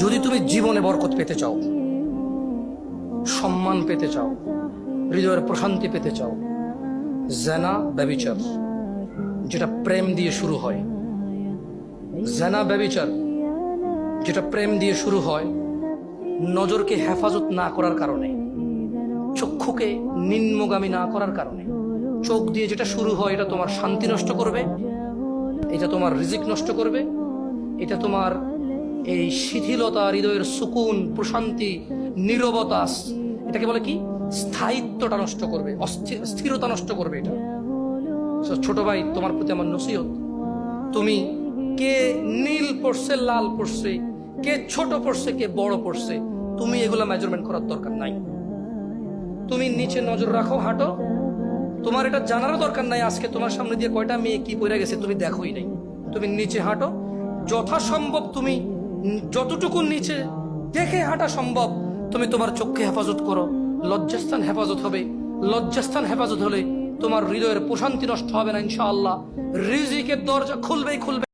যদি তুমি জীবনে বরকত পেতে চাও, সম্মান পেতে চাও, হৃদয়ের প্রশান্তি পেতে চাও, জেনা ব্যভিচার যেটা প্রেম দিয়ে শুরু হয়, জেনা ব্যভিচার যেটা প্রেম দিয়ে শুরু হয়, নজরকে হেফাজত না করার কারণে, চক্ষুকে নিম্নগামী না করার কারণে, চোখ দিয়ে যেটা শুরু হয় এটা তোমার শান্তি নষ্ট করবে, এটা তোমার রিজিক নষ্ট করবে, এটা তোমার এই শিথিলতা, হৃদয়ের সুকুন, প্রশান্তি, নীরবতা, এটাকে বলে কি স্থায়িত্বটা নষ্ট করবে, স্থিরতা নষ্ট করবে এটা। ছোট ভাই, তোমার প্রতি আমার নসিহত, তুমি কে নীল পড়ছে, লাল পড়ছে, কে ছোট পড়ছে, কে বড় পড়ছে, তুমি এগুলা মেজারমেন্ট করার দরকার নাই। তুমি নিচে নজর রাখো, হাঁটো, তোমার এটা জানারও দরকার নাই আজকে তোমার সামনে দিয়ে কয়টা মেয়ে কি পড়ে গেছে তুমি দেখোই নাই। তুমি নিচে হাঁটো, যথাসম্ভব তুমি যতটুকু নিচে দেখে হাঁটা সম্ভব তুমি তোমার চোখকে হেফাজত করো। লজ্জাস্থান হেফাজত হবে, লজ্জাস্থান হেফাজত হলে তোমার হৃদয়ের প্রশান্তি নষ্ট হবে না ইনশাআল্লাহ। রিজিকের দরজা খুলবেই খুলবে।